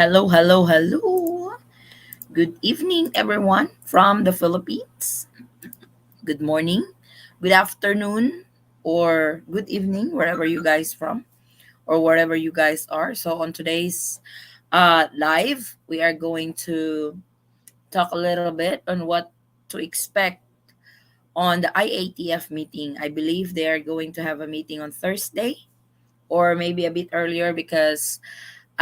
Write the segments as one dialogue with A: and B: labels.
A: Hello, hello, hello. Good evening, everyone from the Philippines. Good morning, good afternoon, or good evening, wherever you guys from or wherever you guys are. So on today's live, we are going to talk a little bit on what to expect on the IATF meeting. I believe they are going to have a meeting on Thursday or maybe a bit earlier because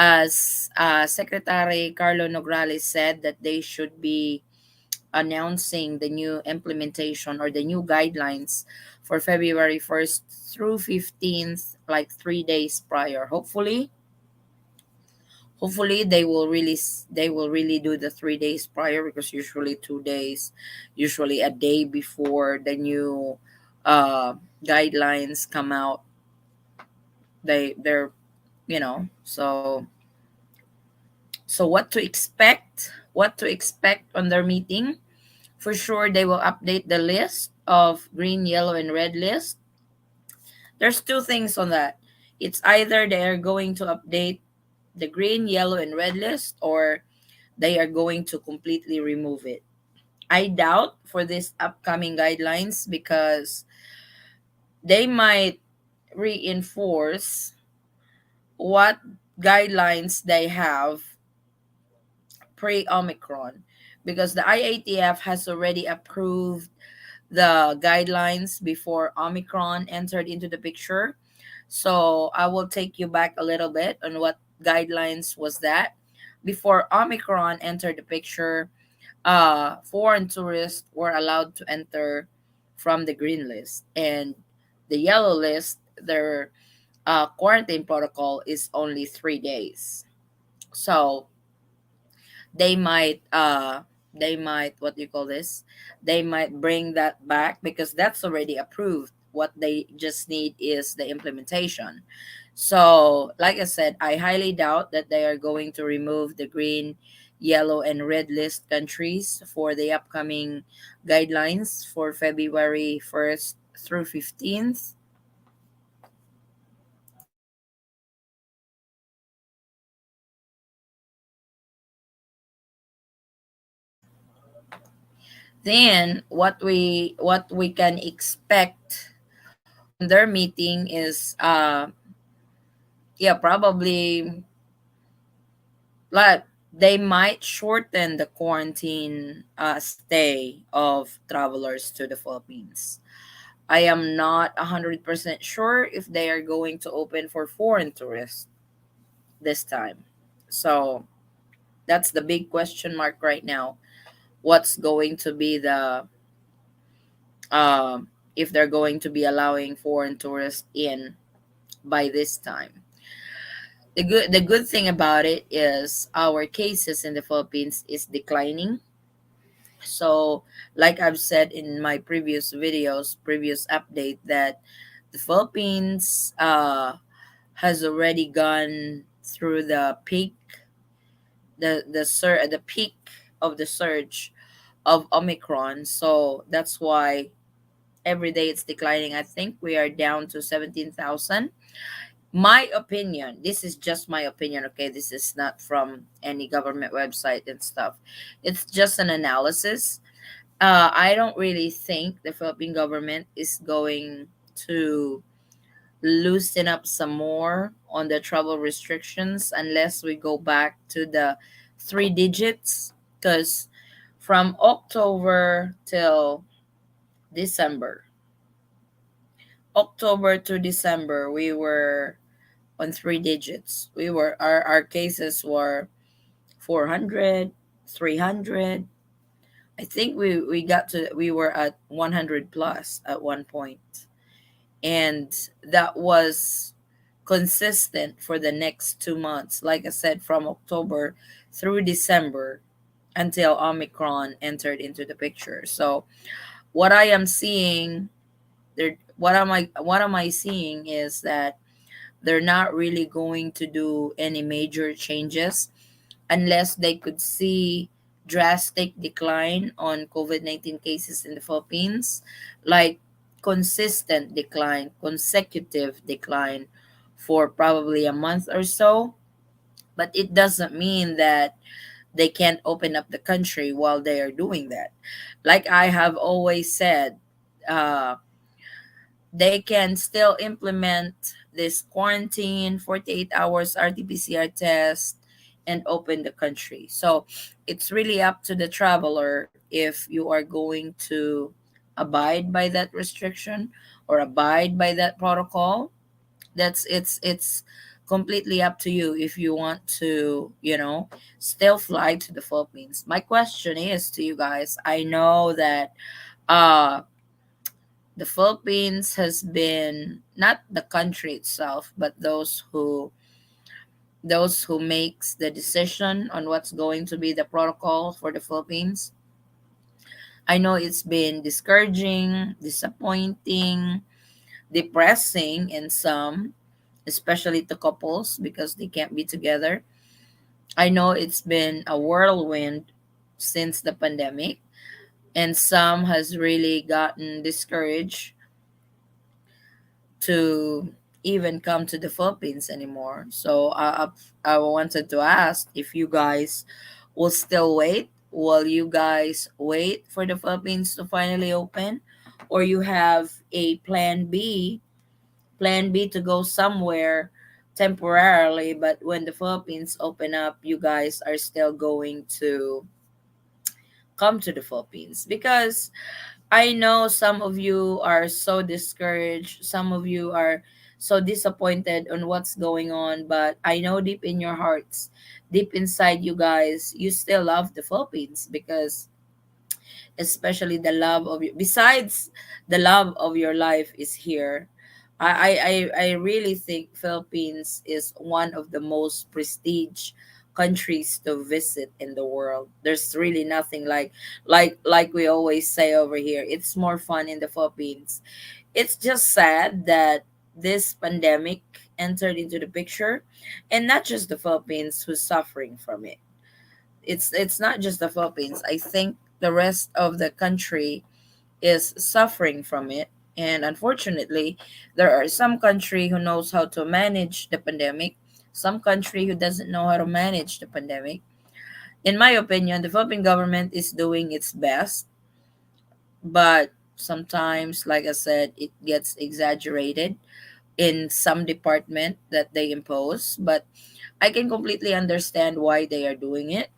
A: as Secretary Carlo Nograles said that they should be announcing the new implementation or the new guidelines for February 1st through 15th, like 3 days prior. Hopefully they will really do the 3 days prior, because usually 2 days, usually a day before the new uh guidelines come out, they're so what to expect on their meeting. For sure, they will update the list of green, yellow, and red list. There's two things on that. It's either they are going to update the green, yellow, and red list, or they are going to completely remove it. I doubt for this upcoming guidelines because they might reinforce what guidelines they have pre-Omicron, because the IATF has already approved the guidelines before Omicron entered into the picture. So I will take you back a little bit on what guidelines was that. Before Omicron entered the picture, foreign tourists were allowed to enter from the green list, and the yellow list, their quarantine protocol is only 3 days. So they might what do you call this, they might bring that back because that's already approved. What they just need is the implementation. So like I said, I highly doubt that they are going to remove the green, yellow, and red list countries for the upcoming guidelines for February 1st through 15th. Then what we can expect on their meeting is yeah, probably, like, they might shorten the quarantine stay of travelers to the Philippines. I am not 100% sure if they are going to open for foreign tourists this time. So that's the big question mark right now. What's going to be the if they're going to be allowing foreign tourists in by this time. The good thing about it is our cases in the Philippines is declining. So, like I've said in my previous videos, previous update, that the Philippines has already gone through the peak, the peak of the surge of Omicron. So that's why every day it's declining. I think we are down to 17,000. My opinion, this is just my opinion, okay? This is not from any government website and stuff. It's just an analysis. I don't really think the Philippine government is going to loosen up some more on the travel restrictions unless we go back to the three digits. Because from October till December, October to December, we were on three digits. Our cases were 400, 300. I think we were at 100 plus at one point. And that was consistent for the next 2 months. Like I said, from October through December until Omicron entered into the picture. So what I am seeing there what am I seeing is that they're not really going to do any major changes unless they could see drastic decline on COVID-19 cases in the Philippines, like consistent decline, consecutive decline for probably a month or so. But it doesn't mean that they can't open up the country while they are doing that. Like I have always said, uh, they can still implement this quarantine, 48 hours RT-PCR test, and open the country. So it's really up to the traveler if you are going to abide by that restriction or abide by that protocol. It's completely up to you if you want to, still fly to the Philippines. My question is to you guys. I know that uh the Philippines has been, not the country itself, but those who makes the decision on what's going to be the protocol for the Philippines. I know it's been discouraging, disappointing, depressing in some, especially to couples because they can't be together. I know it's been a whirlwind since the pandemic, and some has really gotten discouraged to even come to the Philippines anymore. So I wanted to ask if you guys will still wait. Will you guys wait for the Philippines to finally open, or you have a plan B to go somewhere temporarily, but when the Philippines open up, you guys are still going to come to the Philippines? Because I know some of you are so discouraged, some of you are so disappointed on what's going on, but I know deep in your hearts, deep inside you guys, you still love the Philippines because especially the love of you, besides the love of your life is here. I really think Philippines is one of the most prestige countries to visit in the world. There's really nothing like we always say over here. It's more fun in the Philippines. It's just sad that this pandemic entered into the picture, and not just the Philippines who's suffering from it. It's not just the Philippines. I think the rest of the country is suffering from it. And unfortunately, there are some country who knows how to manage the pandemic, some country who doesn't know how to manage the pandemic. In my opinion, the Philippine government is doing its best, but sometimes, like I said, it gets exaggerated in some department that they impose. But I can completely understand why they are doing it.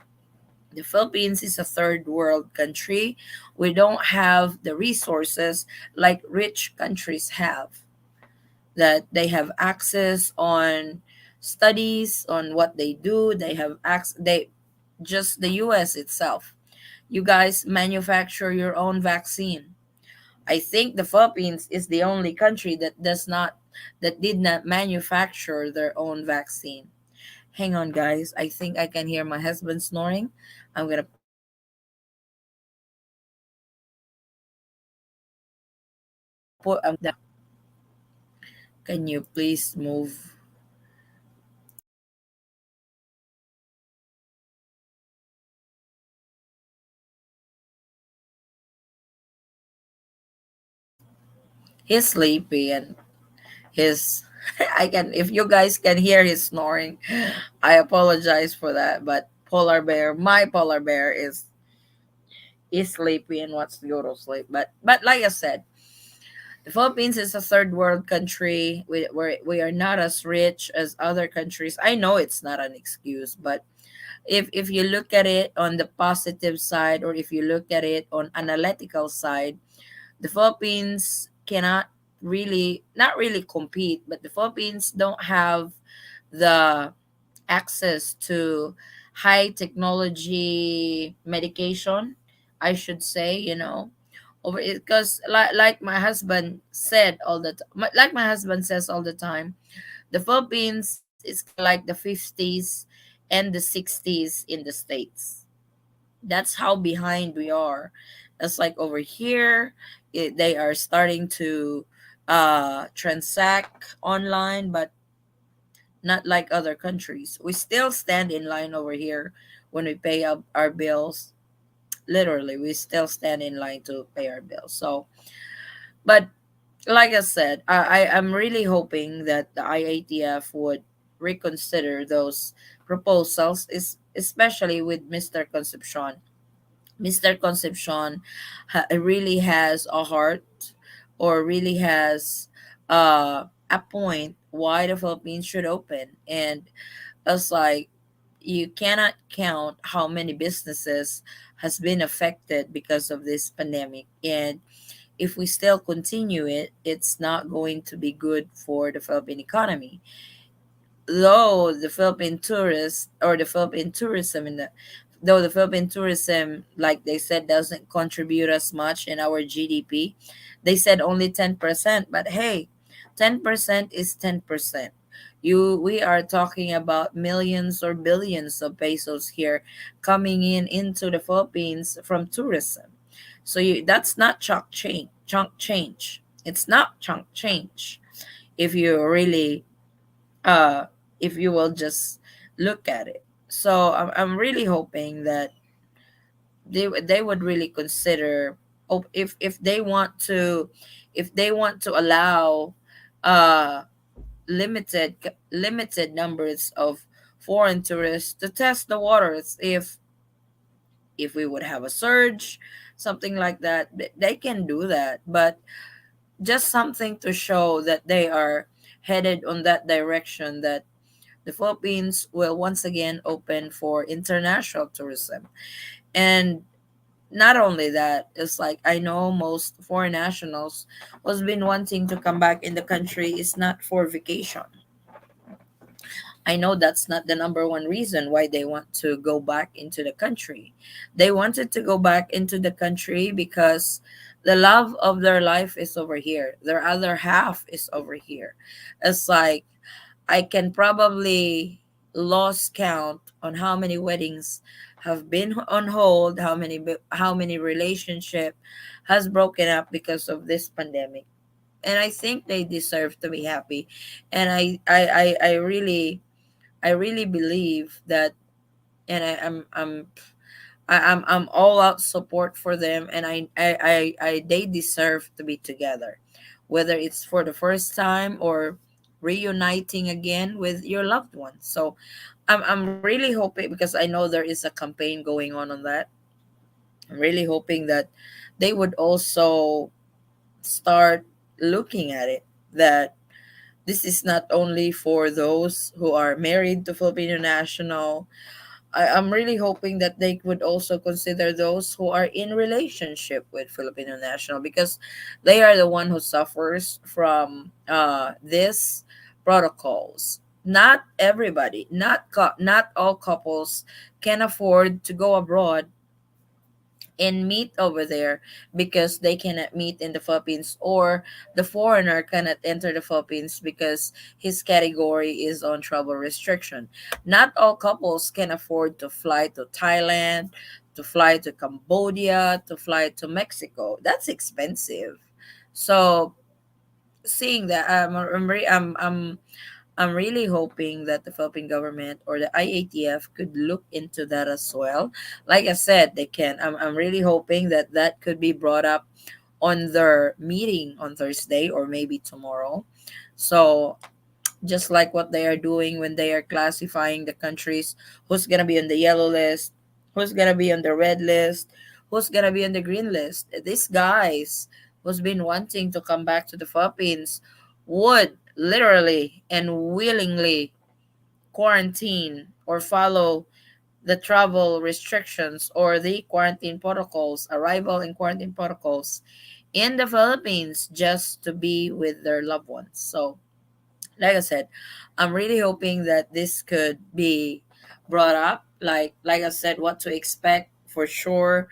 A: The Philippines is a third world country. We don't have the resources like rich countries have, that they have access on studies on what they do. They have access, they just the US itself. You guys manufacture your own vaccine. I think the Philippines is the only country that did not manufacture their own vaccine. Hang on, guys. I think I can hear my husband snoring. I'm gonna put him down. Can you please move? He's sleepy and his I can, if you guys can hear his snoring, I apologize for that. But my polar bear is sleepy and wants to go to sleep. But like I said, the Philippines is a third world country. We are not as rich as other countries. I know it's not an excuse, but if you look at it on the positive side, or if you look at it on analytical side, the Philippines cannot really, not really compete, but the Philippines don't have the access to high technology medication, I should say, over it, because like my husband said all the time, like my husband says all the time, the Philippines is kind of like the 50s and the 60s in the States. That's how behind we are. That's like over here, they are starting to transact online, but not like other countries. We still stand in line over here when we pay up our bills. Literally, we still stand in line to pay our bills. So, but like I said, I'm really hoping that the IATF would reconsider those proposals, is especially with Mr. Concepcion. Mr. Concepcion really has a heart, or really has a point why the Philippines should open. And it's like, you cannot count how many businesses has been affected because of this pandemic. And if we still continue it, it's not going to be good for the Philippine economy. Though the Philippine tourists, or the Philippine tourism in the though the Philippine tourism, like they said, doesn't contribute as much in our GDP. They said only 10%, but hey, 10% is 10%. We are talking about millions or billions of pesos here coming into the Philippines from tourism. So that's not chunk change. It's not chunk change if you really uh if you will just look at it. So I'm really hoping that they would really consider, if they want to, allow uh limited numbers of foreign tourists to test the waters. If we would have a surge, something like that, they can do that. But just something to show that they are headed on that direction, that the Philippines will once again open for international tourism. And not only that, it's like, I know most foreign nationals was been wanting to come back in the country is not for vacation. I know that's not the number one reason why they want to go back into the country. They wanted to go back into the country because the love of their life is over here. Their other half is over here. It's like, I can probably lost count on how many weddings have been on hold, how many relationship has broken up because of this pandemic. And I think they deserve to be happy. And I really believe that, and I'm all out support for them, and they deserve to be together, whether it's for the first time or reuniting again with your loved ones. So I'm really hoping, because I know there is a campaign going on that. I'm really hoping that they would also start looking at it, that this is not only for those who are married to Filipino national. I'm really hoping that they would also consider those who are in relationship with Filipino national, because they are the one who suffers from this protocols. Not everybody, not all couples can afford to go abroad and meet over there, because they cannot meet in the Philippines, or the foreigner cannot enter the Philippines because his category is on travel restriction. Not all couples can afford to fly to Thailand, to fly to Cambodia, to fly to Mexico. That's expensive. So seeing that, I'm really hoping that the Philippine government or the IATF could look into that as well. Like I said, they can. I'm really hoping that that could be brought up on their meeting on Thursday or maybe tomorrow. So just like what they are doing when they are classifying the countries, who's gonna be on the yellow list, who's gonna be on the red list, who's gonna be on the green list. These guys who's been wanting to come back to the Philippines would literally and willingly quarantine or follow the travel restrictions or the quarantine protocols, arrival and quarantine protocols in the Philippines, just to be with their loved ones. So like I said, I'm really hoping that this could be brought up. Like I said, what to expect for sure.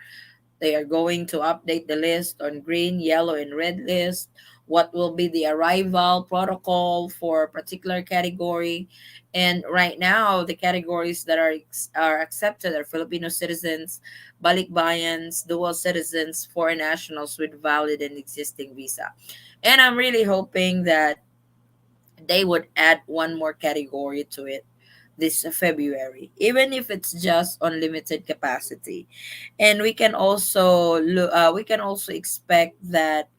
A: They are going to update the list on green, yellow, and red list. What will be the arrival protocol for a particular category? And right now, the categories that are accepted are Filipino citizens, balikbayans, dual citizens, foreign nationals with valid and existing visa. And I'm really hoping that they would add one more category to it this February, even if it's just on limited capacity. And we can also expect that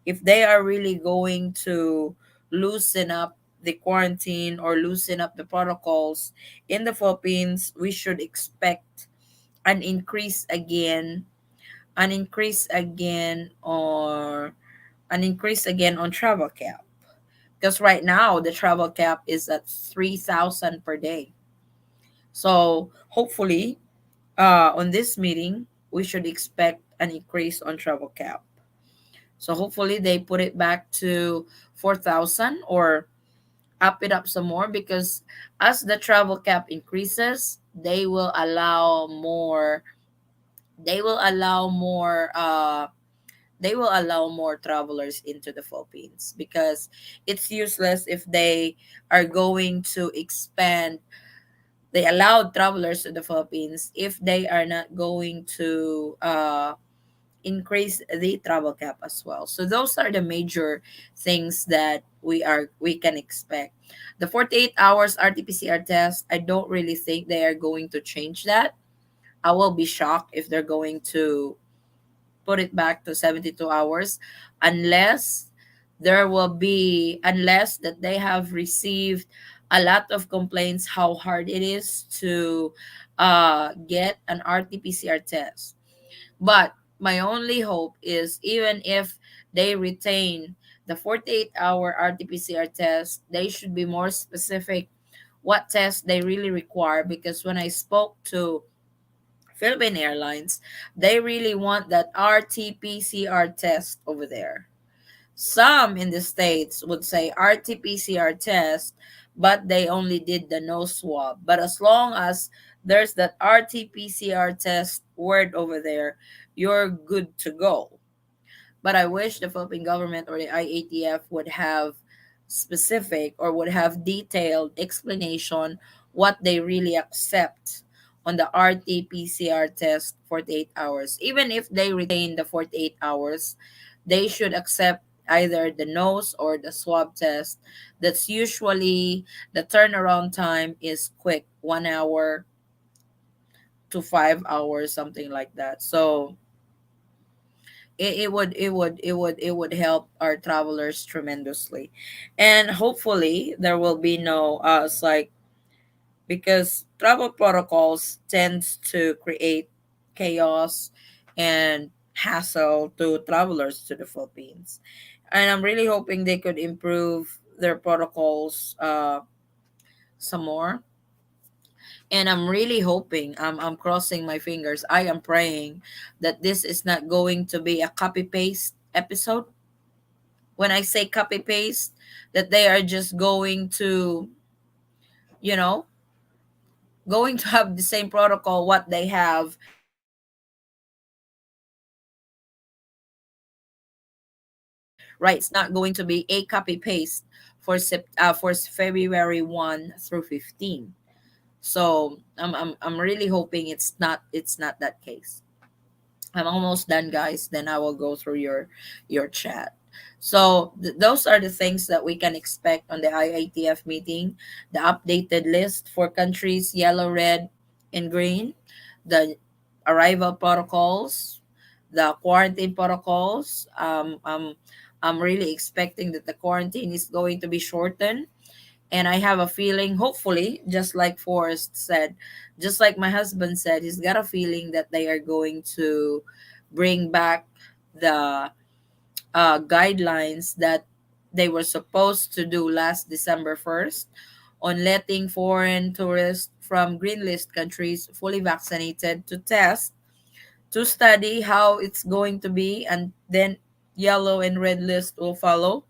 A: if they are really going to loosen up the quarantine or loosen up the protocols in the Philippines, we should expect an increase again, an increase again, or an increase again on travel cap. Because right now the travel cap is at 3,000 per day. So hopefully, on this meeting, we should expect an increase on travel cap. So hopefully they put it back to 4,000 or up it up some more, because as the travel cap increases, they will allow more they will allow more travelers into the Philippines, because it's useless if they are going to expand, they allowed travelers to the Philippines if they are not going to increase the travel cap as well. So those are the major things that we can expect. The 48 hours RT-PCR test, I don't really think they are going to change that. I will be shocked if they're going to put it back to 72 hours, unless unless that they have received a lot of complaints how hard it is to get an RT-PCR test. But my only hope is, even if they retain the 48-hour RT-PCR test, they should be more specific what test they really require, because when I spoke to Philippine Airlines, they really want that RT-PCR test over there. Some in the States would say RT-PCR test, but they only did the nose swab. But as long as there's that RT-PCR test word over there, you're good to go. But I wish the Philippine government or the IATF would have specific or would have detailed explanation what they really accept on the RT-PCR test 48 hours. Even if they retain the 48 hours, they should accept either the nose or the swab test. That's usually the turnaround time is quick, 1 hour to 5 hours, something like that. So it would help our travelers tremendously, and hopefully there will be no it's like, because travel protocols tends to create chaos and hassle to travelers to the Philippines, and I'm really hoping they could improve their protocols some more. And I'm really hoping, I'm crossing my fingers, I am praying that this is not going to be a copy paste episode. When I say copy paste, that they are just going to, you know, going to have the same protocol what they have right now. Right, it's not going to be a copy paste for for February 1 through 15. So I'm really hoping it's not that case. I'm almost done, guys. Then I will go through your chat. So those are the things that we can expect on the IITF meeting. The updated list for countries, yellow, red, and green. The arrival protocols, the quarantine protocols. I'm really expecting that the quarantine is going to be shortened, and I have a feeling, hopefully, just like Forrest said, just like my husband said, he's got a feeling that they are going to bring back the guidelines that they were supposed to do last December 1st, on letting foreign tourists from green list countries fully vaccinated to test, to study how it's going to be, and then yellow and red list will follow.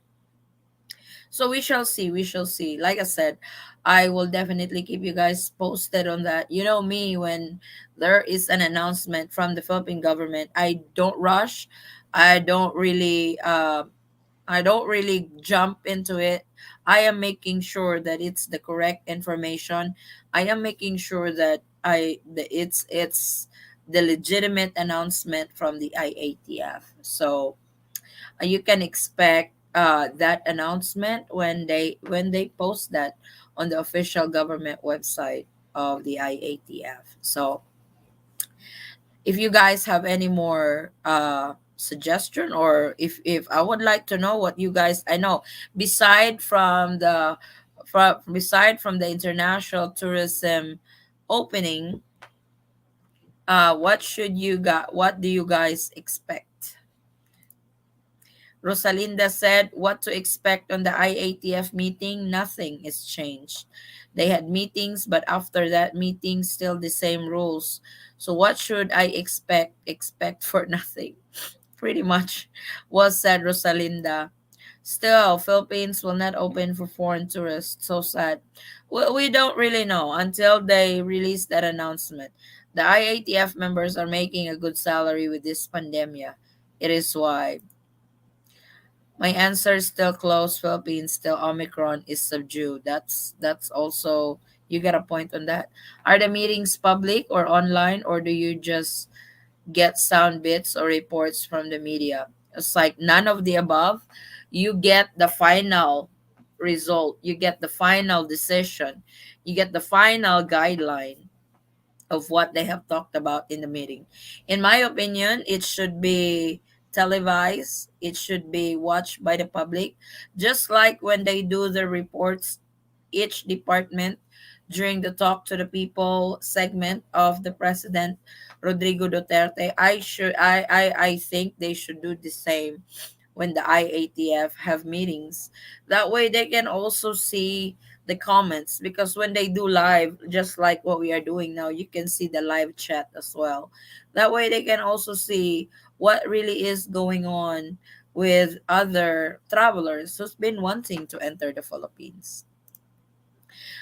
A: So we shall see. We shall see. Like I said, I will definitely keep you guys posted on that. You know me, when there is an announcement from the Philippine government, I don't rush. I don't really I don't really jump into it. I am making sure that it's the correct information. I am making sure that it's the legitimate announcement from the IATF. So you can expect that announcement when they post that on the official government website of the IATF. So if you guys have any more suggestion, or if I would like to know what you guys, I know, beside from the beside from the international tourism opening, what do you guys expect? Rosalinda said, what to expect on the IATF meeting? Nothing is changed. They had meetings, but after that meeting, still the same rules. So what should I expect? Expect for nothing. Pretty much was said, Rosalinda. Still, Philippines will not open for foreign tourists. So sad. We don't really know until they release that announcement. The IATF members are making a good salary with this pandemic. It is why. My answer is still close. Philippines still Omicron is subdued. That's also, you get a point on that. Are the meetings public or online, or do you just get sound bits or reports from the media? It's like none of the above. You get the final result. You get the final decision. You get the final guideline of what they have talked about in the meeting. In my opinion, it should be televised, it should be watched by the public, just like when they do the reports, each department during the Talk to the People segment of the President Rodrigo Duterte. I think they should do the same when the IATF have meetings. That way they can also see the comments, because when they do live, just like what we are doing now, you can see the live chat as well. That way they can also see what really is going on with other travelers who's been wanting to enter the Philippines.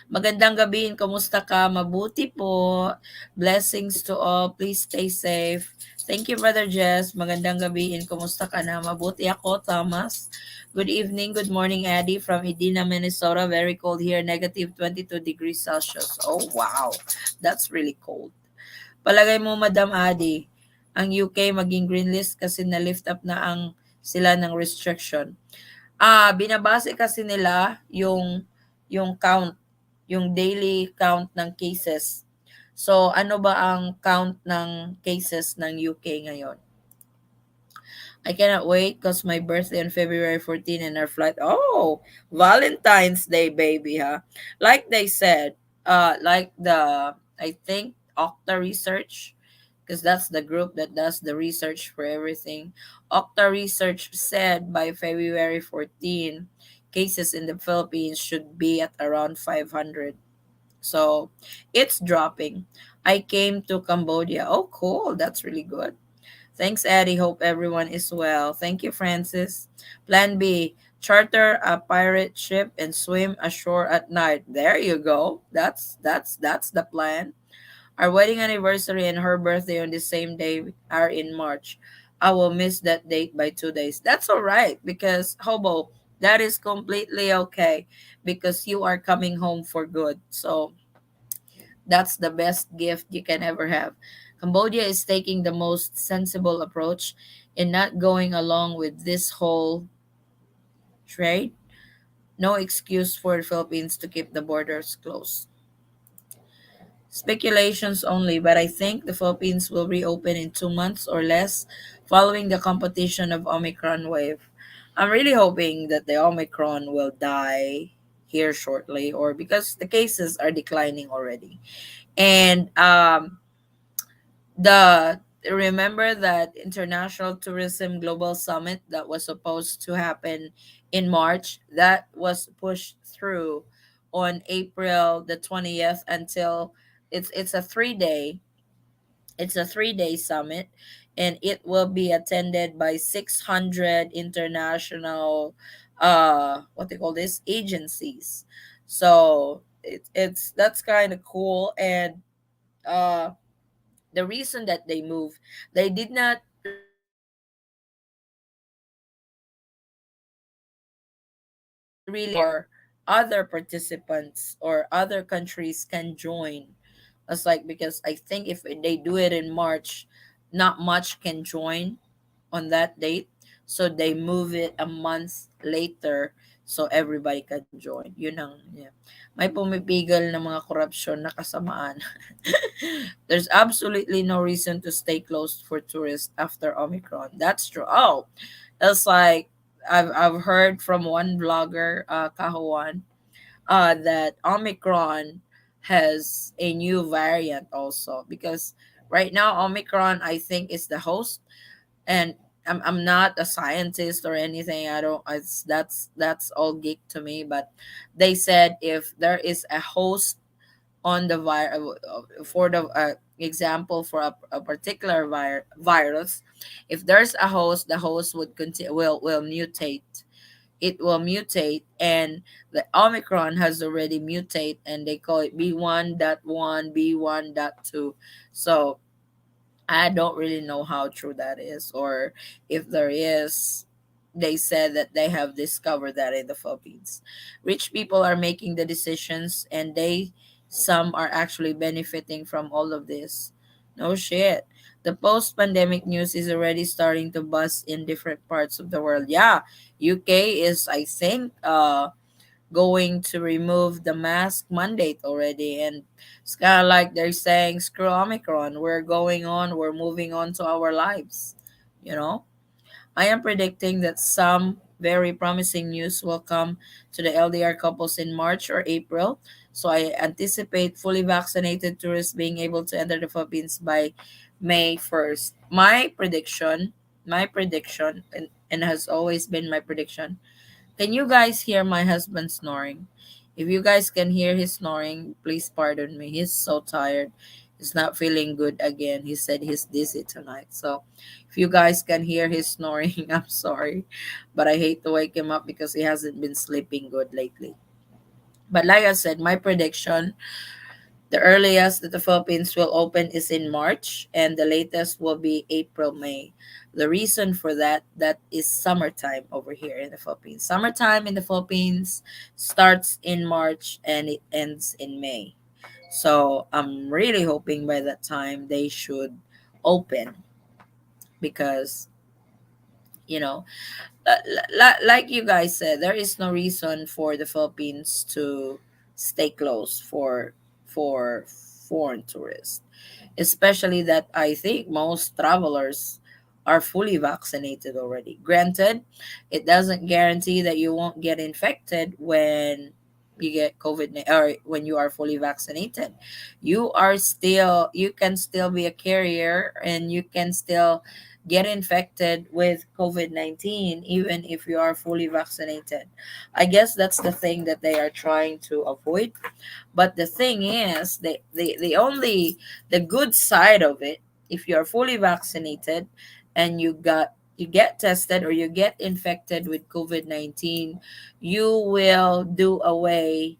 A: Magandang gabi, kamusta ka? Mabuti po. Blessings to all. Please stay safe. Thank you, Brother Jess. Magandang gabi, kamusta ka na? Mabuti ako, Thomas. Good evening, good morning, Addie from Edina, Minnesota. Very cold here, negative 22 degrees Celsius. Oh, wow. That's really cold. Palagay mo, Madam Addie, ang UK maging green list kasi na-lift up na sila ng restriction. Binabase kasi nila yung count, yung daily count ng cases. So, ano ba ang count ng cases ng UK ngayon? I cannot wait because my birthday on February 14 and our flight. Oh, Valentine's Day, baby, huh? Like they said, like I think Octa Research, because that's the group that does the research for everything. Octa Research said by February 14, cases in the Philippines should be at around 500. So it's dropping. I came to Cambodia. Oh, cool. That's really good. Thanks, Eddie. Hope everyone is well. Thank you, Francis. Plan B, charter a pirate ship and swim ashore at night. There you go. That's the plan. Our wedding anniversary and her birthday on the same day are in March. I will miss that date by 2 days. That's all right, because Hobo, that is completely okay, because you are coming home for good. So that's the best gift you can ever have. Cambodia is taking the most sensible approach in not going along with this whole trade. No excuse for the Philippines to keep the borders closed. Speculations only, but I think the Philippines will reopen in 2 months or less following the competition of Omicron wave. I'm really hoping that the Omicron will die here shortly, or because the cases are declining already. And the remember that International Tourism Global Summit that was supposed to happen in March, that was pushed through on April the 20th, until it's a 3-day, it's a 3-day summit, and it will be attended by 600 international what they call this, agencies. So it's that's kind of cool. And uh the reason that they moved, they did not really or other participants or other countries can join. It's like, because I think if they do it in March, not much can join on that date. So they move it a month later so everybody can join. Yun ang, yeah. May pumipigil ng mga korupsyon na kasamaan. There's absolutely no reason to stay closed for tourists after Omicron. That's true. Oh, it's like I've heard from one vlogger, Kahuan, that Omicron has a new variant also, because right now Omicron I think is the host, and I'm not a scientist or anything. I don't. That's all geek to me. But they said if there is a host on the for the example for a particular virus, if there's a host, the host would continue will mutate. It will mutate, and the Omicron has already mutate, and they call it B1.1, B1.2. So I don't really know how true that is, or if there is. They said that they have discovered that in the Philippines. Rich people are making the decisions, and some are actually benefiting from all of this. No shit. The post pandemic news is already starting to buzz in different parts of the world. Yeah, UK is, I think, going to remove the mask mandate already, and it's kind of like they're saying screw Omicron, we're moving on to our lives, you know. I am predicting that some very promising news will come to the LDR couples in March or April, so I anticipate fully vaccinated tourists being able to enter the Philippines by May 1st. My prediction, and has always been my prediction. Can you guys hear my husband snoring? If you guys can hear his snoring, please pardon me. He's so tired. He's not feeling good again. He said he's dizzy tonight. So if you guys can hear his snoring, I'm sorry. But I hate to wake him up because he hasn't been sleeping good lately. But like I said, my prediction, the earliest that the Philippines will open is in March, and the latest will be April, May. The reason for that is summertime over here in the Philippines. Summertime in the Philippines starts in March and it ends in May. So I'm really hoping by that time they should open, because you know, like you guys said, there is no reason for the Philippines to stay closed for foreign tourists, especially that I think most travelers are fully vaccinated already. Granted, it doesn't guarantee that you won't get infected when you get or when you are fully vaccinated. You can still be a carrier, and you can still get infected with COVID-19 even if you are fully vaccinated. I guess that's the thing that they are trying to avoid. But the thing is, the good side of it, if you're fully vaccinated and you get tested or you get infected with COVID-19, you will do away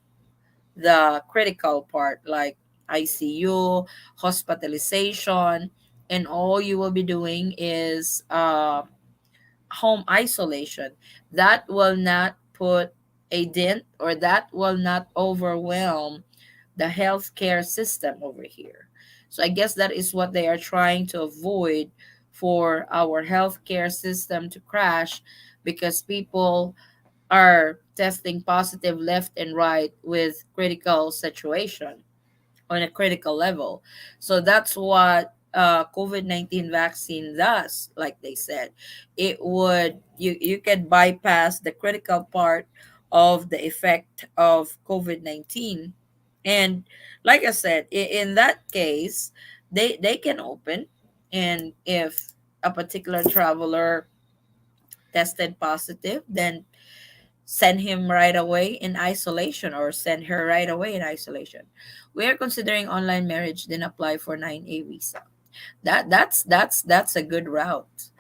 A: the critical part like ICU, hospitalization, and all you will be doing is home isolation. That will not put a dent, or that will not overwhelm the healthcare system over here. So I guess that is what they are trying to avoid, for our healthcare system to crash, because people are testing positive left and right with critical situation on a critical level. So that's what COVID-19 vaccine does. Like they said, you can bypass the critical part of the effect of COVID-19. And like I said, in that case, they can open, and if a particular traveler tested positive, then send him right away in isolation, or send her right away in isolation. We are considering online marriage, then apply for 9A visa. That's a good route.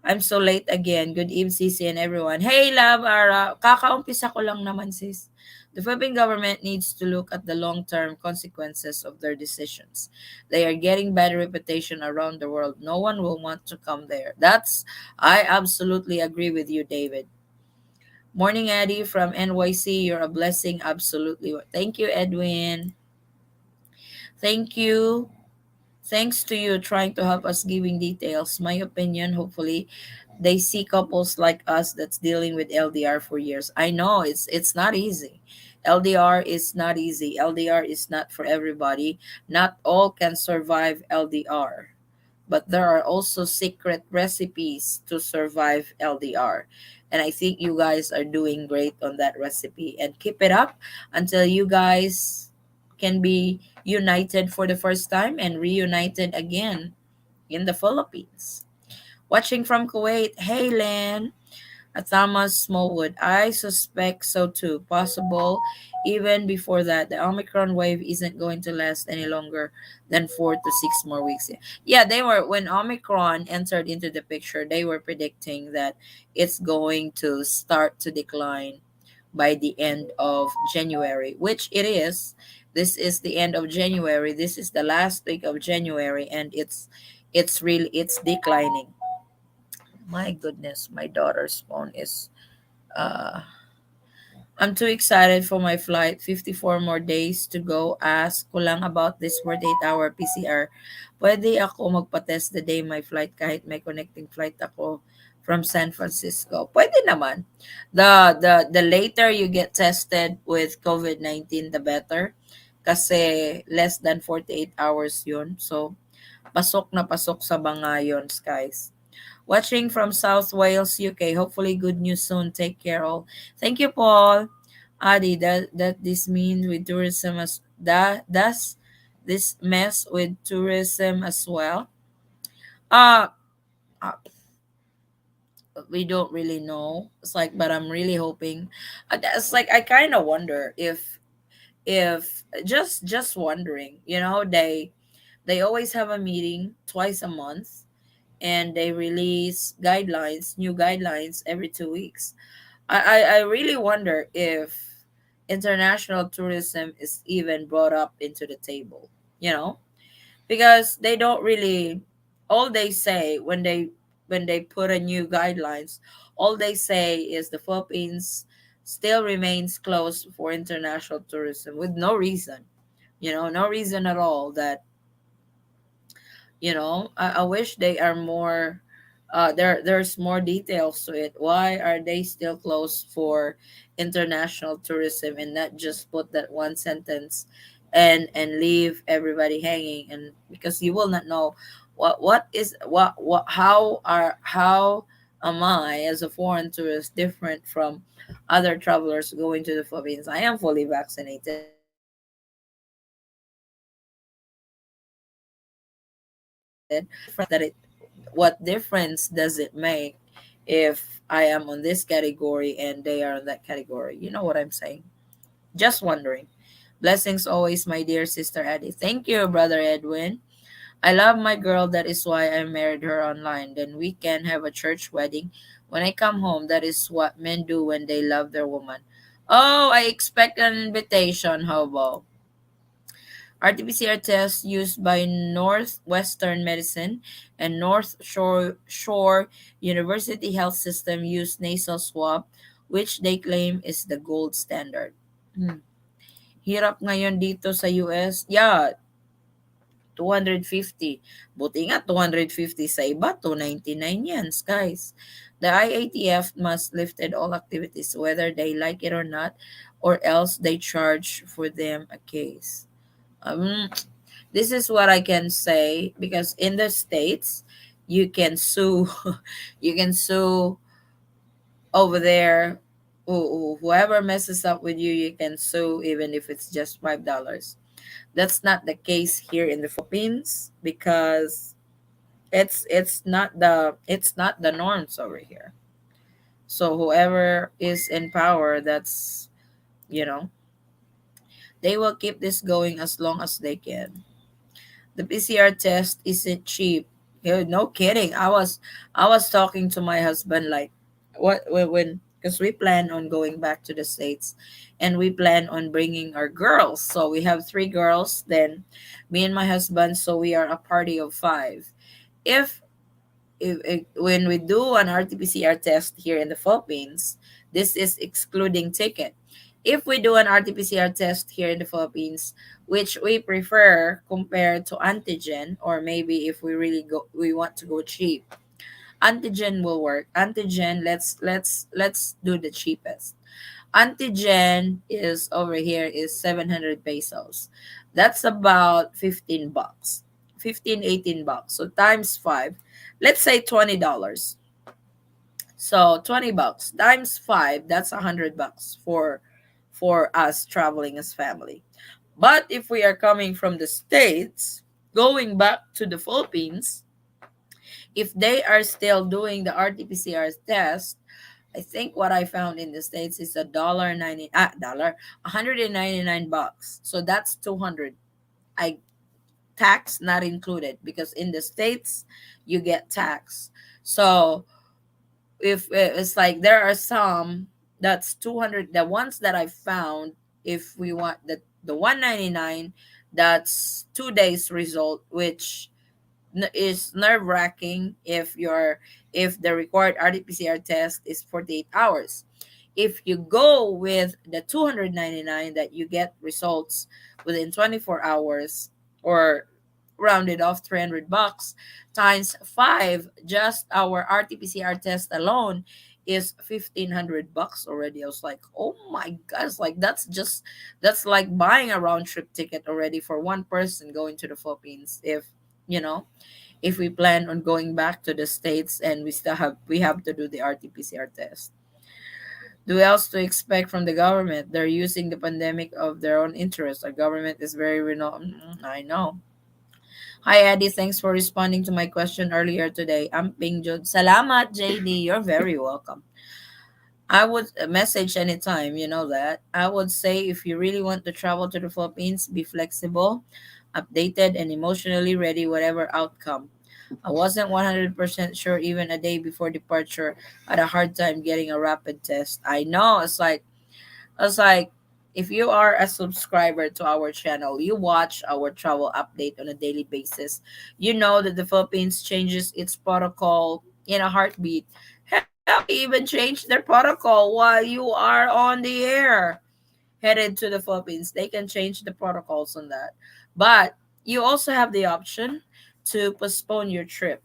A: I'm so late again. Good evening, Sisi, and everyone. Hey, love, Ara. Kakaumpisa ko lang naman, sis. The Philippine government needs to look at the long-term consequences of their decisions. They are getting bad reputation around the world. No one will want to come there. I absolutely agree with you, David. Morning, Eddie from NYC. You're a blessing. Absolutely. Thank you, Edwin. Thank you. Thanks to you trying to help us giving details. My opinion, hopefully, they see couples like us that's dealing with LDR for years. I know it's not easy. LDR is not easy. LDR is not for everybody. Not all can survive LDR. But there are also secret recipes to survive LDR. And I think you guys are doing great on that recipe. And keep it up until you guys can be united for the first time and reunited again in the Philippines. Watching from Kuwait, hey Len, Thomas Smallwood. I suspect so too. Possible even before that. The Omicron wave isn't going to last any longer than 4 to 6 more weeks. Yeah, they were, when Omicron entered into the picture, they were predicting that it's going to start to decline by the end of January, which it is. This is the end of January. This is the last week of January, and it's declining. My goodness, my daughter's phone is uh I'm too excited for my flight. 54 more days to go. Ask ko lang about this 48-hour PCR. Pwede ako magpa-test the day my flight kahit may connecting flight ako from San Francisco. Pwede naman. The later you get tested with COVID-19, the better. Kasi less than 48 hours yun. So, pasok na pasok sa bangayon, guys. Watching from South Wales, UK. Hopefully, good news soon. Take care, all. Thank you, Paul. Adi, that this means with tourism as that does this mess with tourism as well. Uh, uh we don't really know. It's like, but I'm really hoping. That's like I kind of wonder if just wondering. They always have a meeting twice a month and they release new guidelines every 2 weeks. I really wonder if international tourism is even brought up into the table, you know, because they don't really, all they say when they put a new guidelines, all they say is the Philippines still remains closed for international tourism with no reason, no reason at all. That I wish they are more there's more details to it. Why are they still closed for international tourism and not just put that one sentence and leave everybody hanging? And because you will not know what is what how am I as a foreign tourist different from other travelers going to the Philippines. I am fully vaccinated. What difference does it make if I am on this category and they are on that category? You know what I'm saying? Just wondering. Blessings always, my dear sister Eddie. Thank you, brother Edwin. I love my girl. That is why I married her online. Then we can have a church wedding. When I come home, that is what men do when they love their woman. Oh, I expect an invitation. How about? RT-PCR tests used by Northwestern Medicine and Shore University Health System use nasal swab, which they claim is the gold standard. Hmm. Hirap ngayon dito sa US. Yeah, 250. Buti nga 250 sa iba, 299 yan, guys. The IATF must lifted all activities whether they like it or not, or else they charge for them a case. Um, this is what I can say because in the states, you can sue, you can sue over there. Whoever messes up with you, you can sue even if it's just $5. That's not the case here in the Philippines because it's not the norms over here. So whoever is in power, that's you know they will keep this going as long as they can. The PCR test isn't cheap. No kidding. I was talking to my husband like what when because we plan on going back to the states and we plan on bringing our girls. So we have three girls, then me and my husband, so we are a party of five. If when we do an RT-PCR test here in the Philippines, this is excluding ticket. If we do an RT-PCR test here in the Philippines, which we prefer compared to antigen, or maybe if we really we want to go cheap, Antigen will work. Antigen, let's do the cheapest. Antigen is over here is 700 pesos. That's about 15 bucks. 15 18 bucks. So times 5. Let's say $20. So 20 bucks times 5, that's 100 bucks for us traveling as family. But if we are coming from the States, going back to the Philippines, if they are still doing the RT-PCR test, I think what I found in the States is dollar $199. So that's 200. I tax not included because in the States you get tax. So if it's like there are some that's 200, the ones that I found, if we want the 199, that's 2 days result, which is nerve wracking if the required RT-PCR test is 48 hours. If you go with the 299 that you get results within 24 hours, or rounded off 300 bucks times 5, just our RT-PCR test alone is 1500 bucks already. I was like, oh my gosh, like that's like buying a round trip ticket already for one person going to the Philippines, you know if we plan on going back to the States, and we have to do the RT-PCR test. Do else to expect from the government? They're using the pandemic of their own interest. Our government is very renowned. I know. Hi Eddie, thanks for responding to my question earlier today. I'm Ping Jud. Salamat JD, you're very welcome. I would message anytime, you know that. I would say if you really want to travel to the Philippines, be flexible, updated, and emotionally ready whatever outcome. I wasn't 100% sure even a day before departure. I had a hard time getting a rapid test. I know, it's like if you are a subscriber to our channel, you watch our travel update on a daily basis. You know that the Philippines changes its protocol in a heartbeat. Hell, they even changed their protocol while you are on the air headed to the Philippines. They can change the protocols on that. But you also have the option to postpone your trip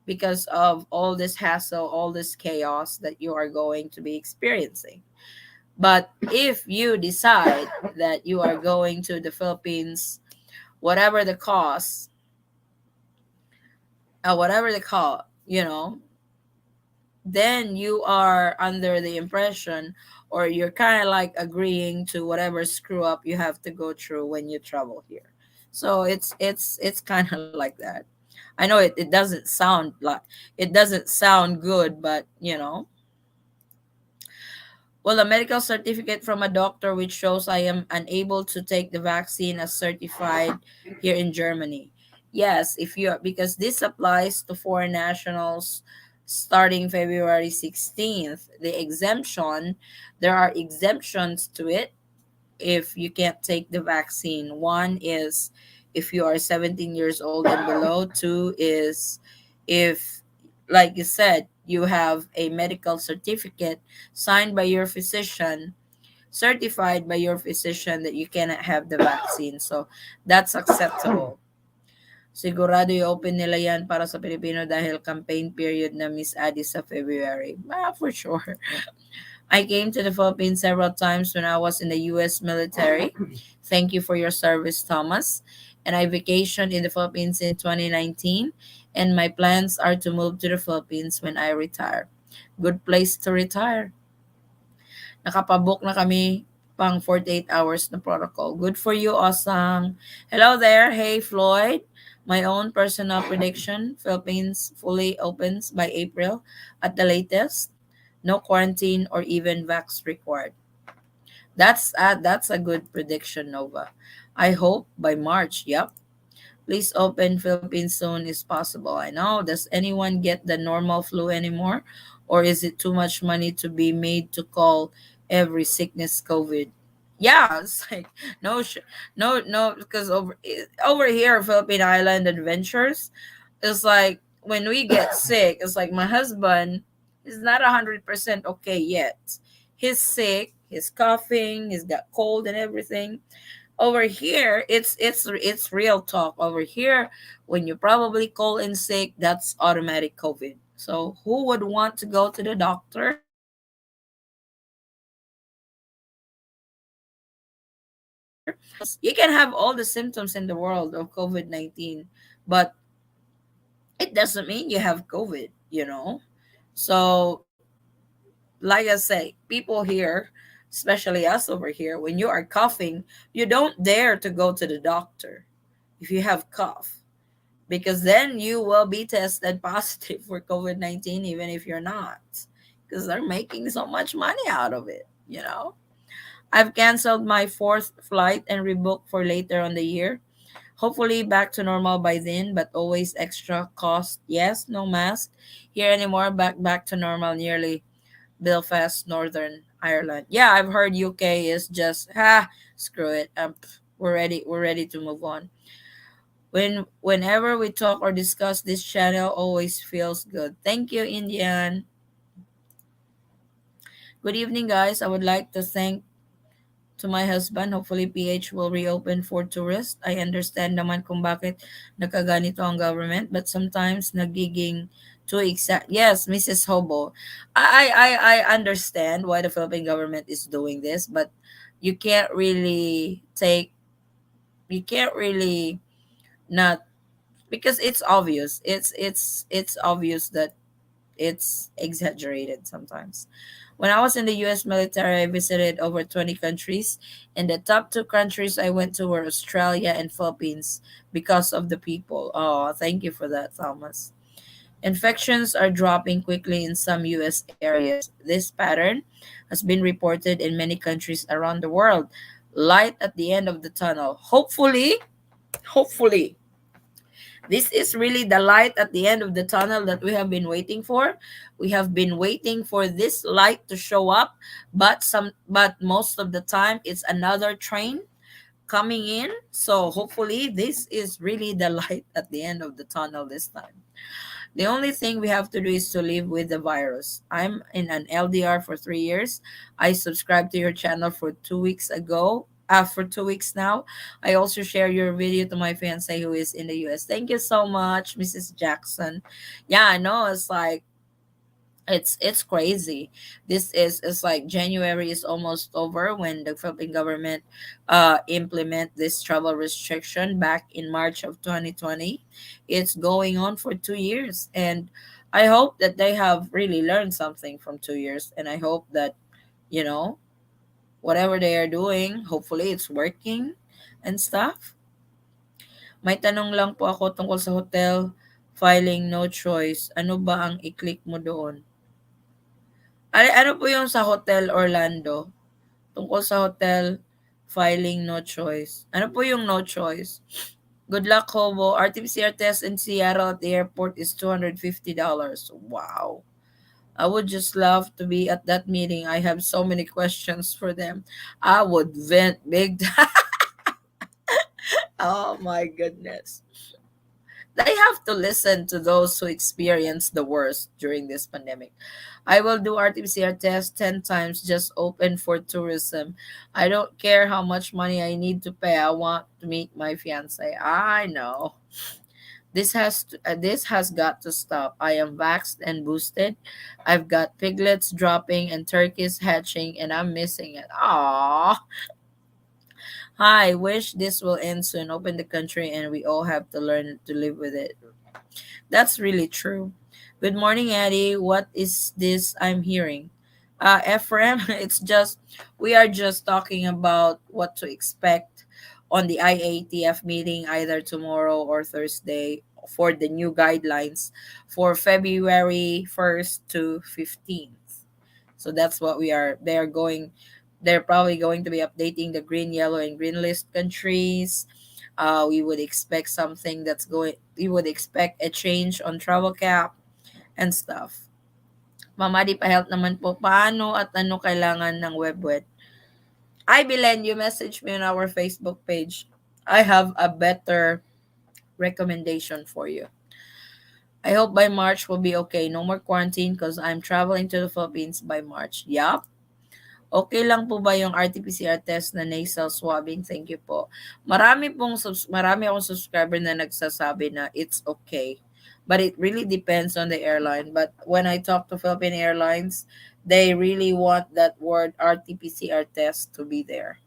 A: because of all this hassle, all this chaos that you are going to be experiencing. But if you decide that you are going to the Philippines, whatever the cost, whatever the cost, then you are under the impression, or you're kind of like agreeing to whatever screw up you have to go through when you travel here. So it's kind of like that. I know it doesn't sound good, but well, a medical certificate from a doctor which shows I am unable to take the vaccine as certified here in Germany. Yes, if you are, because this applies to foreign nationals starting February 16th. The exemption, there are exemptions to it if you can't take the vaccine. One is if you are 17 years old and below. Two is if, like you said, you have a medical certificate signed by your physician, certified by your physician that you cannot have the vaccine. So that's acceptable. Sigurado i-open nila yan para sa Pilipino dahil campaign period na Miss Addie sa February. For sure. I came to the Philippines several times when I was in the U.S. military. Thank you for your service, Thomas. And I vacationed in the Philippines in 2019. And my plans are to move to the Philippines when I retire. Good place to retire. Nakapabook na kami pang 48 hours na protocol. Good for you, awesome. Hello there. Hey, Floyd. My own personal prediction, Philippines fully opens by April at the latest. No quarantine or even vax required. That's a good prediction, Nova. I hope by March. Yep. Please open Philippines soon as possible. I know. Does anyone get the normal flu anymore? Or is it too much money to be made to call every sickness COVID? Yeah, it's like no, because over here, Philippine Island Adventures, it's like when we get sick, it's like my husband is not 100% okay yet. He's sick, he's coughing, he's got cold and everything. Over here, it's real talk. Over here, when you probably call in sick, that's automatic COVID. So who would want to go to the doctor? Because you can have all the symptoms in the world of COVID-19, but it doesn't mean you have COVID. So, like I say, people here, especially us over here, when you are coughing, you don't dare to go to the doctor if you have cough, because then you will be tested positive for COVID-19 even if you're not, because they're making so much money out of it. I've canceled my fourth flight and rebooked for later on the year. Hopefully back to normal by then, but always extra cost. Yes, no mask here anymore. Back to normal nearly Belfast, Northern Ireland. Yeah, I've heard UK is just screw it. We're ready to move on. Whenever we talk or discuss this channel always feels good. Thank you, Indian. Good evening, guys. I would like to thank to my husband. Hopefully PH will reopen for tourists. I understand naman kung bakit nakaganito ang government, but sometimes nagiging too exact. Yes, Mrs. Hobo. I understand why the Philippine government is doing this, but you can't really take you can't really not, because it's obvious. It's obvious that it's exaggerated sometimes. When I was in the US military, I visited over 20 countries, and the top two countries I went to were Australia and Philippines because of the people. Oh, thank you for that, Thomas. Infections are dropping quickly in some US areas. This pattern has been reported in many countries around the world. Light at the end of the tunnel. Hopefully, this is really the light at the end of the tunnel that we have been waiting for. We have been waiting for this light to show up, but most of the time it's another train coming in. So hopefully this is really the light at the end of the tunnel this time. The only thing we have to do is to live with the virus. I'm in an LDR for 3 years. I subscribed to your channel for 2 weeks ago. For 2 weeks now. I also share your video to my fiance who is in the US. Thank you so much, Mrs. Jackson. Yeah, I know it's crazy. This is it's like January is almost over when the Philippine government implement this travel restriction back in March of 2020. It's going on for 2 years, and I hope that they have really learned something from 2 years, and I hope that you know whatever they are doing, hopefully it's working and stuff. May tanong lang po ako tungkol sa hotel filing no choice. Ano ba ang i-click mo doon? Ano po yung sa Hotel Orlando? Tungkol sa hotel filing no choice. Ano po yung no choice? Good luck, Hobo. RT-PCR test in Seattle at the airport is $250. Wow. I would just love to be at that meeting. I have so many questions for them. I would vent big time. Oh my goodness. They have to listen to those who experience the worst during this pandemic. I will do RT-PCR test 10 times just open for tourism. I don't care how much money I need to pay. I want to meet my fiance. I know. This has got to stop. I am vaxxed and boosted. I've got piglets dropping and turkeys hatching and I'm missing it. Aww. Hi, wish this will end soon. Open the country and we all have to learn to live with it. That's really true. Good morning, Addie. What is this I'm hearing? Ephraim, it's just, we are just talking about what to expect on the IATF meeting either tomorrow or Thursday for the new guidelines for February 1st to 15th. So that's what they're probably going to be updating the green, yellow, and green list countries. We would expect we would expect a change on travel cap and stuff. Mama, di pa-help naman po. Paano at ano kailangan ng webwet? I Belen, you message me on our Facebook page. I have a better recommendation for you. I hope by March will be okay. No more quarantine because I'm traveling to the Philippines by March. Yup. Okay lang po ba yung RT-PCR test na nasal swabbing? Thank you po. Marami akong subscriber na nagsasabi na it's okay. but it really depends on the airline. But when I talk to Philippine Airlines, they really want that word RT-PCR test to be there.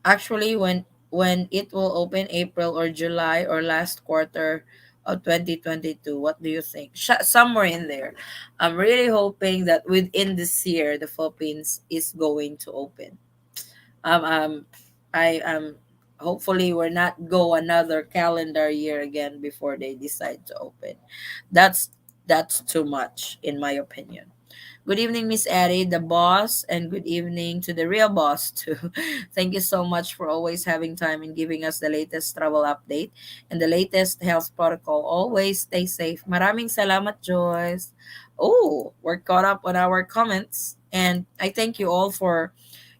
A: Actually, when it will open, April or July or last quarter of 2022, what do you think? Somewhere in there. I'm really hoping that within this year the Philippines is going to open. Um, um, I hopefully we're not go another calendar year again before they decide to open. That's that's too much in my opinion. Good evening, Miss Addie, the boss, and good evening to the real boss too. Thank you so much for always having time and giving us the latest travel update and the latest health protocol. Always stay safe. Maraming salamat, Joyce. Oh, we're caught up on our comments, and I thank you all for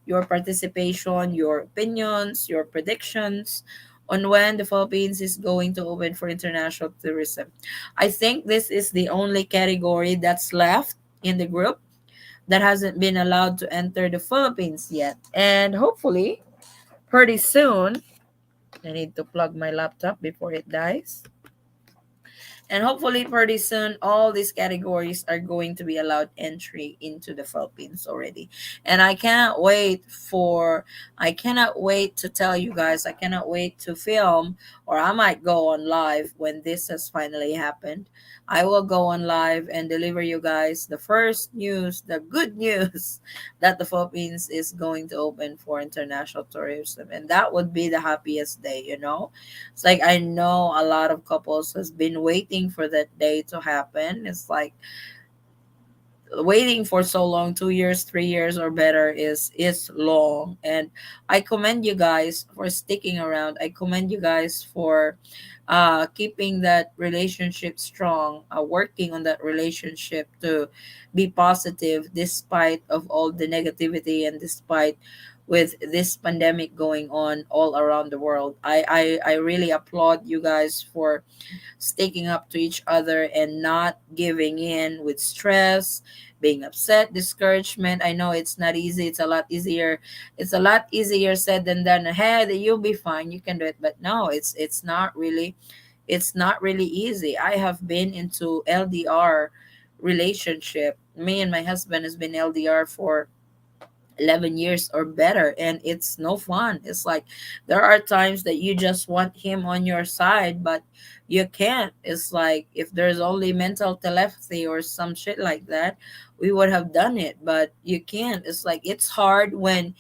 A: your participation, your opinions, your predictions on when the Philippines is going to open for international tourism. I think this is the only category that's left in the group that hasn't been allowed to enter the Philippines yet. And hopefully, pretty soon, I need to plug my laptop before it dies. And hopefully, pretty soon, all these categories are going to be allowed entry into the Philippines already. And I cannot wait to tell you guys, I cannot wait to film, or I might go on live when this has finally happened. I will go on live and deliver you guys the first news, the good news that the Philippines is going to open for international tourism. And that would be the happiest day, you know? It's like I know a lot of couples has been waiting for that day to happen. It's like waiting for so long, 2 years, 3 years or better is long. And I commend you guys for sticking around. I commend you guys for keeping that relationship strong, working on that relationship to be positive despite of all the negativity and despite with this pandemic going on all around the world. I really applaud you guys for sticking up to each other and not giving in with stress, being upset, discouragement. I know it's not easy. It's a lot easier. It's a lot easier said than done. Hey, you'll be fine. You can do it. But no, it's not really. It's not really easy. I have been into LDR relationship. Me and my husband has been LDR for 11 years or better, and it's no fun. It's like there are times that you just want him on your side, but you can't. It's like if there's only mental telepathy or some shit like that, we would have done it, but you can't. It's like it's hard when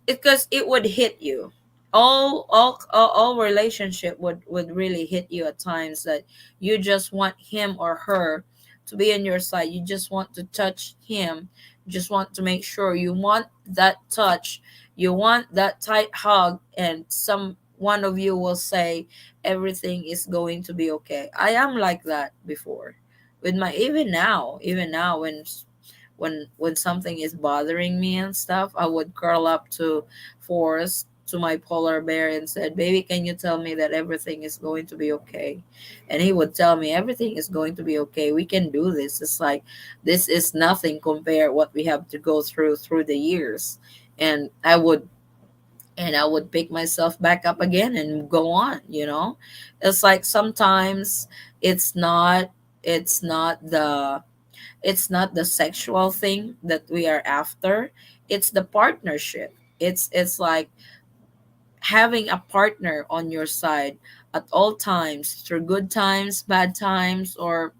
A: because it would hit you. All relationship would really hit you at times that you just want him or her to be on your side. You just want to touch him. You just want to make sure you want that touch. You want that tight hug, and some one of you will say everything is going to be okay. I am like that before with my even now when something is bothering me and stuff, I would curl up to Forrest, to my polar bear, and said, "Baby, can you tell me that everything is going to be okay?" And he would tell me everything is going to be okay. We can do this. It's like this is nothing compared what we have to go through the years. And I would pick myself back up again and go on. It's like sometimes it's not it's not the it's not the sexual thing that we are after. It's the partnership. It's like having a partner on your side at all times, through good times, bad times, or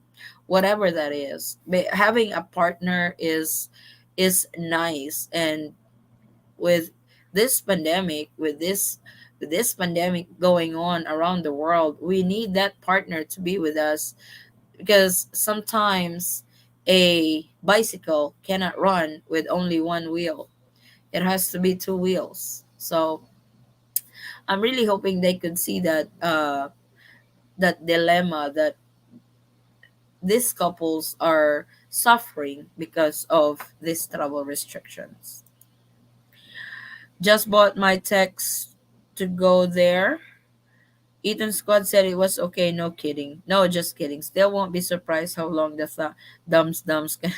A: whatever that is. But having a partner is nice. And with this pandemic going on around the world, we need that partner to be with us, because sometimes a bicycle cannot run with only one wheel. It has to be two wheels. So I'm really hoping they could see that dilemma that these couples are suffering because of these travel restrictions. Just bought my text to go there. Ethan Squad said it was okay, no kidding. No, just kidding. Still won't be surprised how long the dumbs can.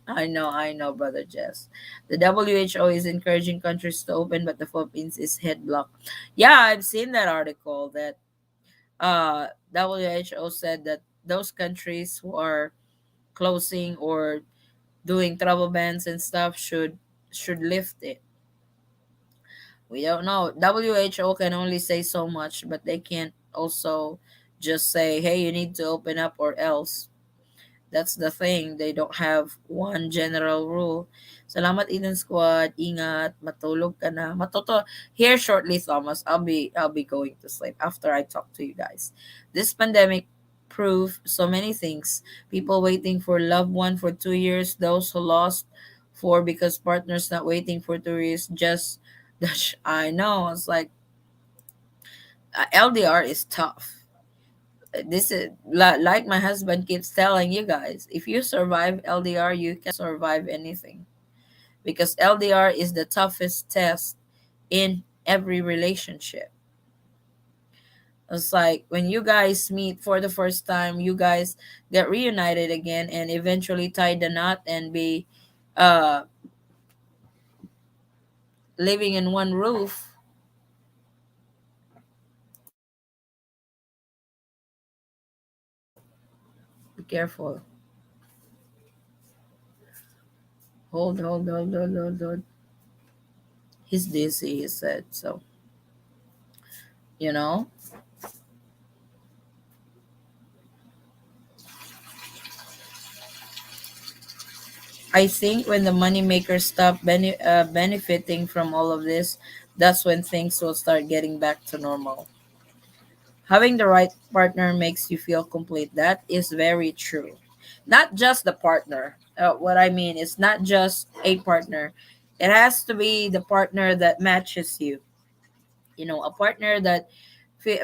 A: I know, brother Jess. The WHO is encouraging countries to open, but the Philippines is head blocked. Yeah, I've seen that article that WHO said that those countries who are closing or doing travel bans and stuff should lift it. We don't know. WHO can only say so much, but they can't also just say, "Hey, you need to open up or else." That's the thing. They don't have one general rule. Salamat Eden Squad. Ingat. Matulog ka na. Matoto. Here shortly, Thomas. I'll be going to sleep after I talk to you guys. This pandemic proved so many things. People waiting for loved one for 2 years. Those who lost for because partners not waiting for 2 years. Just I know. It's like LDR is tough. This is like my husband keeps telling you guys, if you survive LDR you can survive anything, because LDR is the toughest test in every relationship. It's like when you guys meet for the first time, you guys get reunited again and eventually tie the knot and be uh living in one roof. Be careful. Hold. He's dizzy, he said. So, you know, I think when the moneymakers stop benefiting from all of this, that's when things will start getting back to normal. Having the right partner makes you feel complete. That is very true. Not just the partner. What I mean is not just a partner. It has to be the partner that matches you. You know, a partner that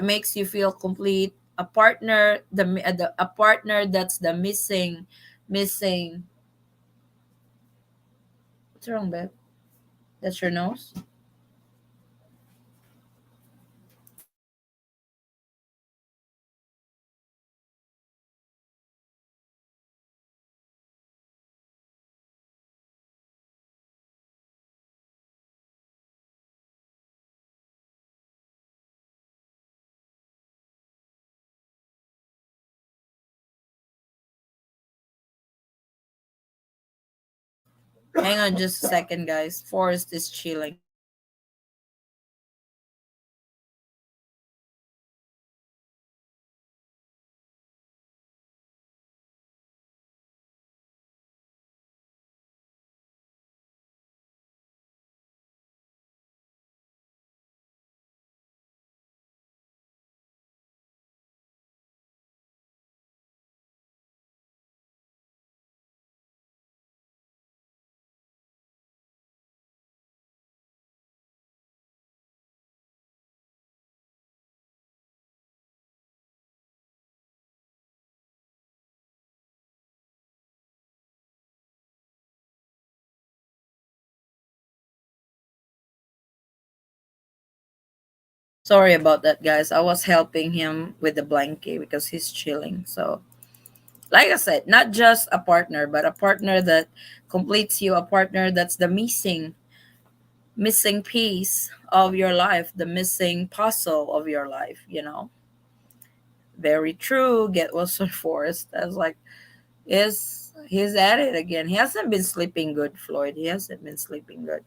A: makes you feel complete. A partner, a partner that's the missing. What's wrong, babe? That's your nose. Hang on just a second, guys. Forrest is chilling. Sorry about that, guys. I was helping him with the blanket because he's chilling. So, like I said, not just a partner, but a partner that completes you, a partner that's the missing piece of your life, the missing puzzle of your life. Very true. Get Wilson Forrest. I was like, he's at it again. He hasn't been sleeping good, Floyd. He hasn't been sleeping good.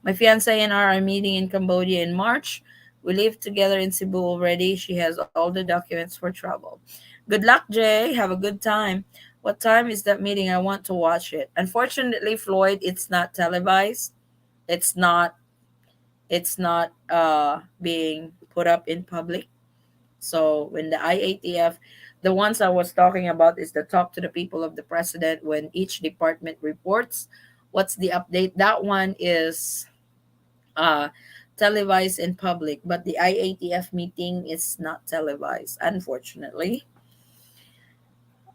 A: My fiance and I are meeting in Cambodia in March. We live together in Cebu already. She has all the documents for travel. Good luck, Jay. Have a good time. What time is that meeting? I want to watch it. Unfortunately, Floyd, it's not televised. It's not being put up in public. So when the IATF, the ones I was talking about is the talk to the people of the president when each department reports what's the update. That one is uh, televised in public, but the IATF meeting is not televised, unfortunately.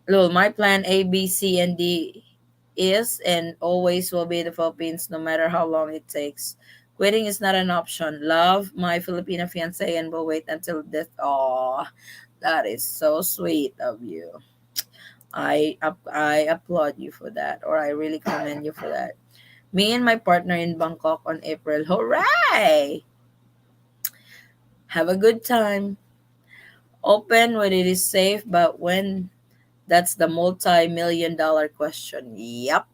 A: Lol, my plan A, B, C, and D is and always will be the Philippines, no matter how long it takes. Quitting is not an option. Love my Filipino fiance and will wait until death. Aw, that is so sweet of you. I applaud you for that, or I really commend you for that. Me and my partner in Bangkok on April. Hooray! Have a good time. Open when it is safe, but when, that's the multi-million dollar question. Yep.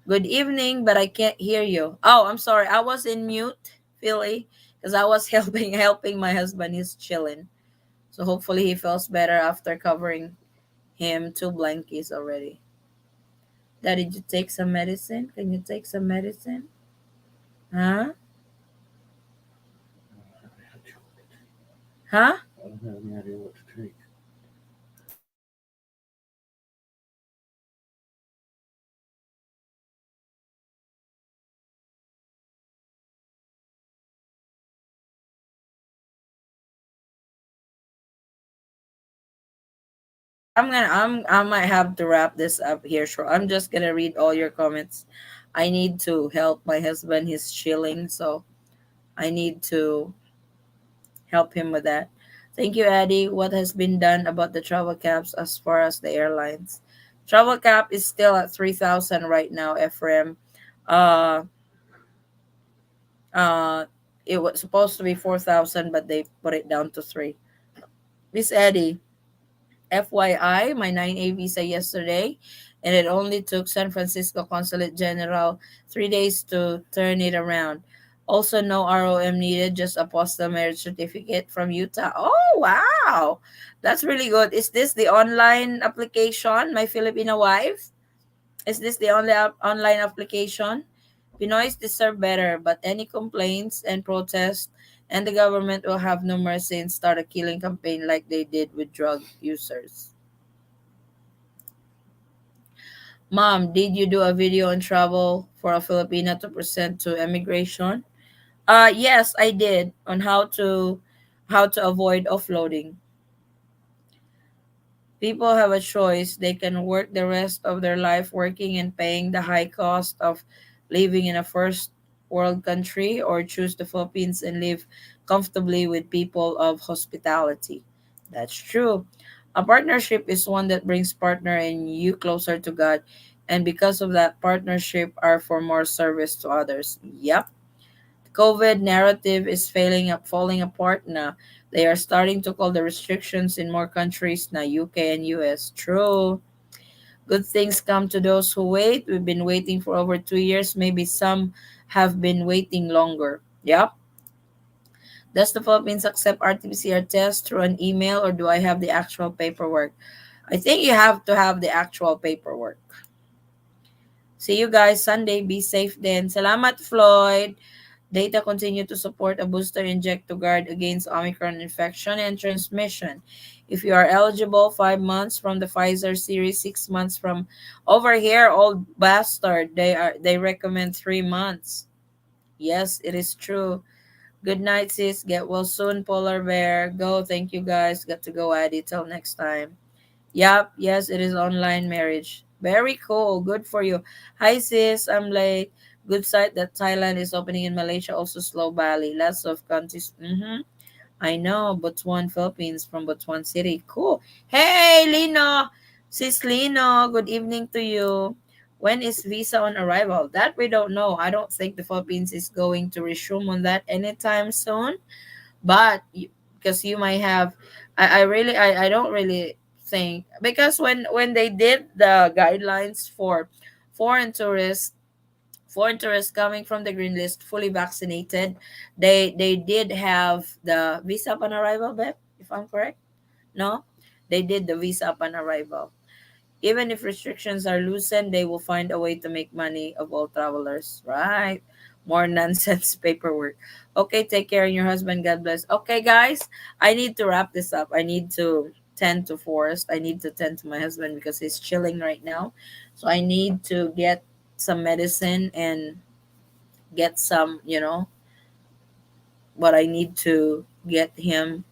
A: Good evening, but I can't hear you. Oh, I'm sorry. I was in mute, Philly, because I was helping my husband. He's chilling. So hopefully he feels better after covering him two blankies already. Daddy, did you take some medicine? Can you take some medicine? Huh? Huh? I don't have any idea what to take. I might have to wrap this up here short. I'm just gonna read all your comments. I need to help my husband. He's chilling, so I need to help him with that. Thank you, Eddie. What has been done about the travel caps as far as the airlines? Travel cap is still at 3,000 right now, Ephraim. Uh uh it was supposed to be 4,000, but they put it down to 3. Miss Eddie, FYI, my 9A visa yesterday, and it only took San Francisco Consulate General 3 days to turn it around. Also, no ROM needed, just a postal marriage certificate from Utah. Oh, wow. That's really good. Is this the online application, My Filipino Wife? Is this the only online application? Pinoys deserve better, but any complaints and protests, and the government will have no mercy and start a killing campaign like they did with drug users. Mom, did you do a video on travel for a Filipina to present to immigration? Yes, I did on how to avoid offloading. People have a choice. They can work the rest of their life working and paying the high cost of living in a first world country, or choose the Philippines and live comfortably with people of hospitality. That's true. A partnership is one that brings partner and you closer to God, and because of that partnership are for more service to others. Yep. COVID narrative is falling apart now. They are starting to call the restrictions in more countries now, UK and US. True. Good things come to those who wait. We've been waiting for over 2 years. Maybe some have been waiting longer. Yep. Does the Philippines accept RT-PCR test through an email, or do I have the actual paperwork? I think you have to have the actual paperwork. See you guys Sunday. Be safe then. Salamat, Floyd. Data continue to support a booster inject to guard against Omicron infection and transmission. If you are eligible, 5 months from the Pfizer series, 6 months from over here, old bastard. They recommend 3 months. Yes, it is true. Good night, sis. Get well soon, polar bear. Go. Thank you guys. Got to go, Addy. Till next time. Yep, yes, it is online marriage. Very cool. Good for you. Hi sis, I'm late. Good sight that Thailand is opening in Malaysia, also slow Bali. Lots of countries. I know. Botswana, Philippines from Botswana City. Cool. Hey Lino. Sis Lino, good evening to you. When is visa on arrival? That we don't know. I don't think the Philippines is going to resume on that anytime soon, but because you might have, I don't really think, because when they did the guidelines for foreign tourists foreign tourists coming from the green list fully vaccinated, they did have the visa upon arrival, Beb, if I'm correct. No, they did the visa upon arrival. Even if restrictions are loosened, they will find a way to make money of all travelers, right? More nonsense paperwork. Okay, take care of your husband. God bless. Okay, guys, I need to wrap this up. I need to tend to Forrest. I need to tend to my husband because he's chilling right now. So I need to get some medicine and get some, what I need to get him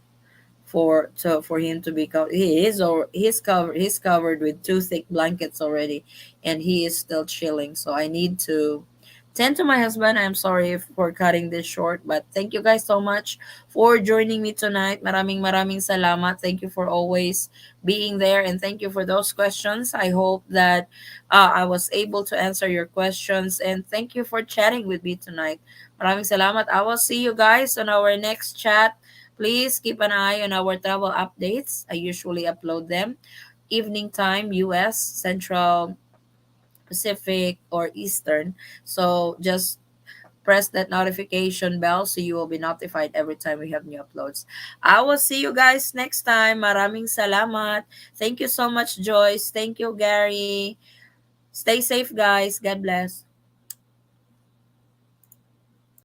A: for him to be covered. He is, or he's covered with two thick blankets already, and he is still chilling. So I need to tend to my husband. I'm sorry for cutting this short, but thank you guys so much for joining me tonight. Maraming salamat. Thank you for always being there, and thank you for those questions. I hope that I was able to answer your questions, and thank you for chatting with me tonight. Maraming salamat. I will see you guys on our next chat. Please keep an eye on our travel updates. I usually upload them evening time, US, Central, Pacific, or Eastern. So just press that notification bell so you will be notified every time we have new uploads. I will see you guys next time. Maraming salamat. Thank you so much, Joyce. Thank you, Gary. Stay safe, guys. God bless.